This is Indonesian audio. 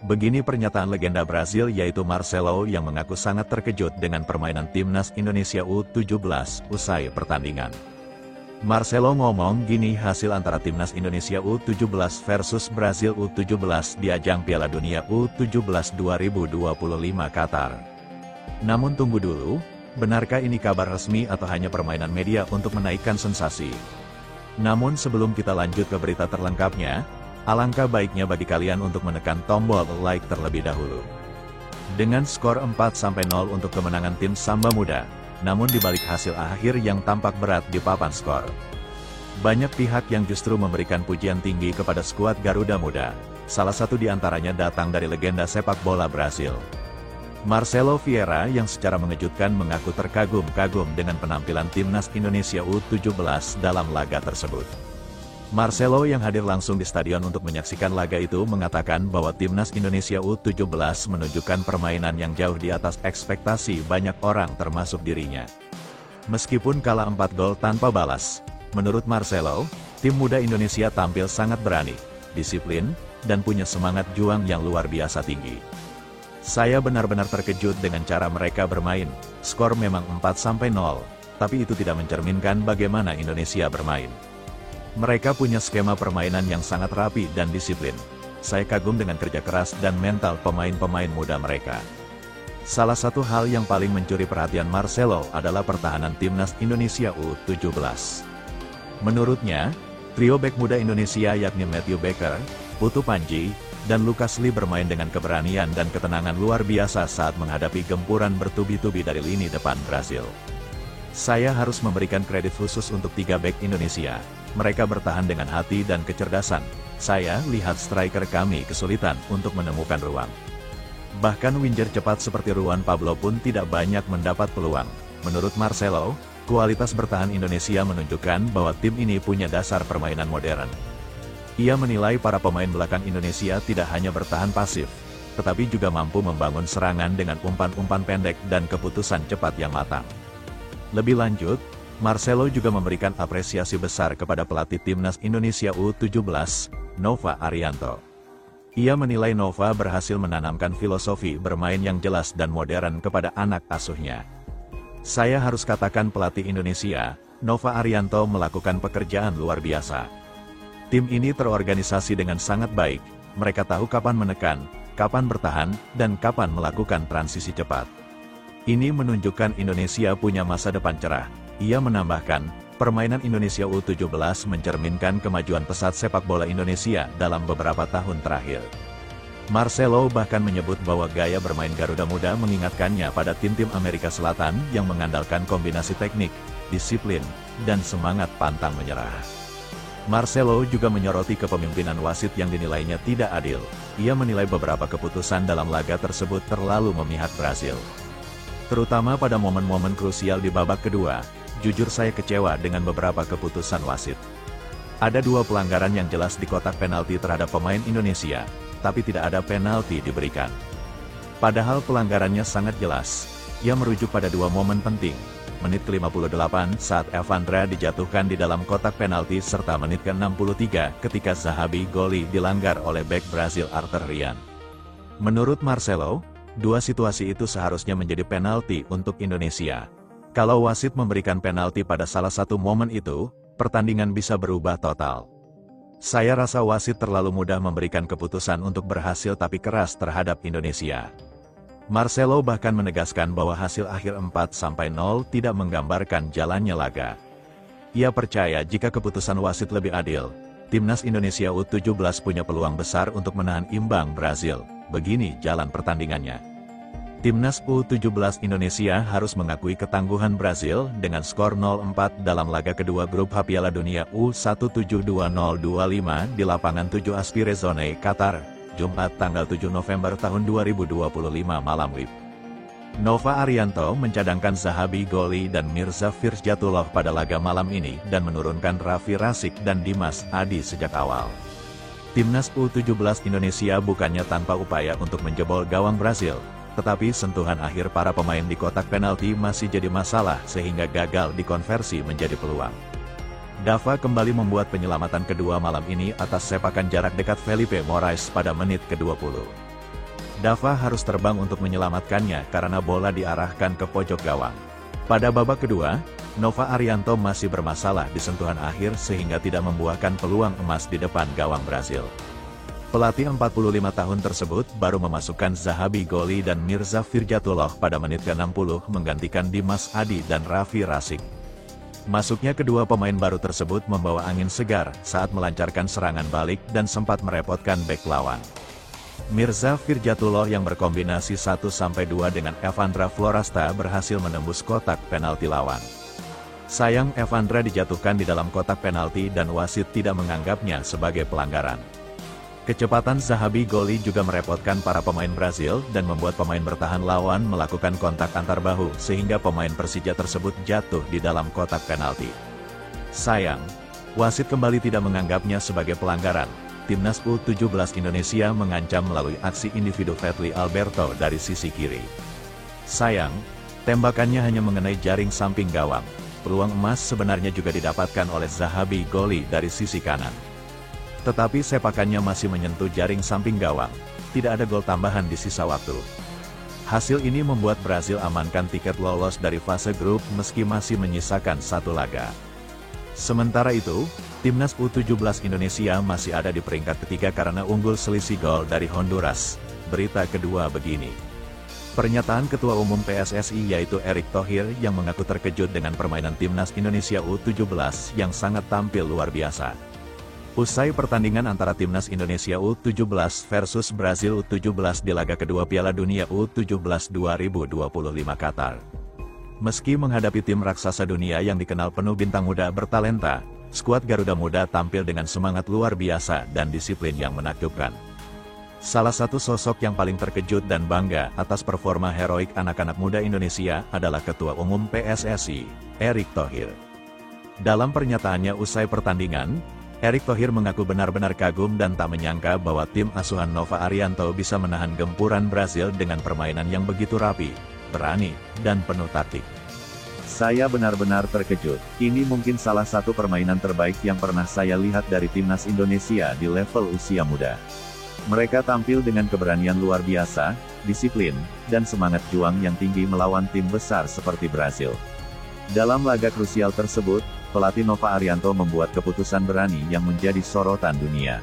Begini pernyataan legenda Brasil yaitu Marcelo yang mengaku sangat terkejut dengan permainan timnas Indonesia U17 usai pertandingan. Marcelo ngomong gini hasil antara timnas Indonesia U17 versus Brasil U17 di ajang Piala Dunia U17 2025 Qatar. Namun tunggu dulu, benarkah ini kabar resmi atau hanya permainan media untuk menaikkan sensasi? Namun sebelum kita lanjut ke berita terlengkapnya, alangkah baiknya bagi kalian untuk menekan tombol like terlebih dahulu. Dengan skor 4-0 untuk kemenangan tim Samba Muda, namun dibalik hasil akhir yang tampak berat di papan skor, banyak pihak yang justru memberikan pujian tinggi kepada skuad Garuda Muda. Salah satu di antaranya datang dari legenda sepak bola Brasil, Marcelo Vieira, yang secara mengejutkan mengaku terkagum-kagum dengan penampilan timnas Indonesia U17 dalam laga tersebut. Marcelo yang hadir langsung di stadion untuk menyaksikan laga itu mengatakan bahwa timnas Indonesia U17 menunjukkan permainan yang jauh di atas ekspektasi banyak orang termasuk dirinya. Meskipun kalah 4 gol tanpa balas, menurut Marcelo, tim muda Indonesia tampil sangat berani, disiplin, dan punya semangat juang yang luar biasa tinggi. Saya benar-benar terkejut dengan cara mereka bermain. Skor memang 4-0, tapi itu tidak mencerminkan bagaimana Indonesia bermain. Mereka punya skema permainan yang sangat rapi dan disiplin. Saya kagum dengan kerja keras dan mental pemain-pemain muda mereka. Salah satu hal yang paling mencuri perhatian Marcelo adalah pertahanan timnas Indonesia U17. Menurutnya, trio bek muda Indonesia yakni Matthew Baker, Putu Panji, dan Lucas Lee bermain dengan keberanian dan ketenangan luar biasa saat menghadapi gempuran bertubi-tubi dari lini depan Brasil. Saya harus memberikan kredit khusus untuk 3 bek Indonesia. Mereka bertahan dengan hati dan kecerdasan. Saya lihat striker kami kesulitan untuk menemukan ruang. Bahkan winger cepat seperti Juan Pablo pun tidak banyak mendapat peluang. Menurut Marcelo, kualitas bertahan Indonesia menunjukkan bahwa tim ini punya dasar permainan modern. Ia menilai para pemain belakang Indonesia tidak hanya bertahan pasif, tetapi juga mampu membangun serangan dengan umpan-umpan pendek dan keputusan cepat yang matang. Lebih lanjut, Marcelo juga memberikan apresiasi besar kepada pelatih timnas Indonesia U17, Nova Arianto. Ia menilai Nova berhasil menanamkan filosofi bermain yang jelas dan modern kepada anak asuhnya. Saya harus katakan pelatih Indonesia, Nova Arianto melakukan pekerjaan luar biasa. Tim ini terorganisasi dengan sangat baik, mereka tahu kapan menekan, kapan bertahan, dan kapan melakukan transisi cepat. Ini menunjukkan Indonesia punya masa depan cerah. Ia menambahkan, permainan Indonesia U17 mencerminkan kemajuan pesat sepak bola Indonesia dalam beberapa tahun terakhir. Marcelo bahkan menyebut bahwa gaya bermain Garuda Muda mengingatkannya pada tim-tim Amerika Selatan yang mengandalkan kombinasi teknik, disiplin, dan semangat pantang menyerah. Marcelo juga menyoroti kepemimpinan wasit yang dinilainya tidak adil. Ia menilai beberapa keputusan dalam laga tersebut terlalu memihak Brasil, terutama pada momen-momen krusial di babak kedua. Jujur saya kecewa dengan beberapa keputusan wasit. Ada 2 pelanggaran yang jelas di kotak penalti terhadap pemain Indonesia, tapi tidak ada penalti diberikan. Padahal pelanggarannya sangat jelas. Ia merujuk pada 2 momen penting. Menit ke-58 saat Evandra dijatuhkan di dalam kotak penalti serta menit ke-63 ketika Zahabi Goli dilanggar oleh bek Brasil Arthur Rian. Menurut Marcelo, 2 situasi itu seharusnya menjadi penalti untuk Indonesia. Kalau wasit memberikan penalti pada salah satu momen itu, pertandingan bisa berubah total. Saya rasa wasit terlalu mudah memberikan keputusan untuk berhasil tapi keras terhadap Indonesia. Marcelo bahkan menegaskan bahwa hasil akhir 4-0 tidak menggambarkan jalannya laga. Ia percaya jika keputusan wasit lebih adil, timnas Indonesia U17 punya peluang besar untuk menahan imbang Brasil. Begini jalan pertandingannya. Timnas U17 Indonesia harus mengakui ketangguhan Brasil dengan skor 0-4 dalam laga kedua grup H Piala Dunia U172025 di lapangan 7 Aspirezone, Qatar, Jumat tanggal 7 November tahun 2025 malam WIB. Nova Arianto mencadangkan Zahabi Goli dan Mirza Firzjatullah pada laga malam ini dan menurunkan Raffi Rasik dan Dimas Adi sejak awal. Timnas U17 Indonesia bukannya tanpa upaya untuk menjebol gawang Brasil, tetapi sentuhan akhir para pemain di kotak penalti masih jadi masalah sehingga gagal dikonversi menjadi peluang. Dava kembali membuat penyelamatan kedua malam ini atas sepakan jarak dekat Felipe Moraes pada menit ke-20. Dava harus terbang untuk menyelamatkannya karena bola diarahkan ke pojok gawang. Pada babak kedua, Nova Arianto masih bermasalah di sentuhan akhir sehingga tidak membuahkan peluang emas di depan gawang Brasil. Pelatih 45 tahun tersebut baru memasukkan Zahabi Goli dan Mirza Firjatullah pada menit ke-60 menggantikan Dimas Adi dan Raffi Rasik. Masuknya kedua pemain baru tersebut membawa angin segar saat melancarkan serangan balik dan sempat merepotkan bek lawan. Mirza Firjatullah yang berkombinasi 1-2 dengan Evandra Florasta berhasil menembus kotak penalti lawan. Sayang Evandra dijatuhkan di dalam kotak penalti dan wasit tidak menganggapnya sebagai pelanggaran. Kecepatan Zahabi Goli juga merepotkan para pemain Brazil dan membuat pemain bertahan lawan melakukan kontak antar bahu sehingga pemain Persija tersebut jatuh di dalam kotak penalti. Sayang, wasit kembali tidak menganggapnya sebagai pelanggaran. Timnas U17 Indonesia mengancam melalui aksi individu Fetli Alberto dari sisi kiri. Sayang, tembakannya hanya mengenai jaring samping gawang. Peluang emas sebenarnya juga didapatkan oleh Zahabi Goli dari sisi kanan. Tetapi sepakannya masih menyentuh jaring samping gawang. Tidak ada gol tambahan di sisa waktu. Hasil ini membuat Brasil amankan tiket lolos dari fase grup meski masih menyisakan satu laga. Sementara itu, Timnas U17 Indonesia masih ada di peringkat ketiga karena unggul selisih gol dari Honduras. Berita kedua begini. Pernyataan Ketua Umum PSSI yaitu Erick Thohir yang mengaku terkejut dengan permainan Timnas Indonesia U17 yang sangat tampil luar biasa. Usai pertandingan antara Timnas Indonesia U17 versus Brasil U17 di laga kedua Piala Dunia U17 2025 Qatar. Meski menghadapi tim raksasa dunia yang dikenal penuh bintang muda bertalenta, skuad Garuda Muda tampil dengan semangat luar biasa dan disiplin yang menakjubkan. Salah satu sosok yang paling terkejut dan bangga atas performa heroik anak-anak muda Indonesia adalah Ketua Umum PSSI, Erick Thohir. Dalam pernyataannya usai pertandingan, Erick Thohir mengaku benar-benar kagum dan tak menyangka bahwa tim asuhan Nova Arianto bisa menahan gempuran Brasil dengan permainan yang begitu rapi, berani, dan penuh taktik. Saya benar-benar terkejut. Ini mungkin salah satu permainan terbaik yang pernah saya lihat dari Timnas Indonesia di level usia muda. Mereka tampil dengan keberanian luar biasa, disiplin, dan semangat juang yang tinggi melawan tim besar seperti Brasil. Dalam laga krusial tersebut, pelatih Nova Arianto membuat keputusan berani yang menjadi sorotan dunia.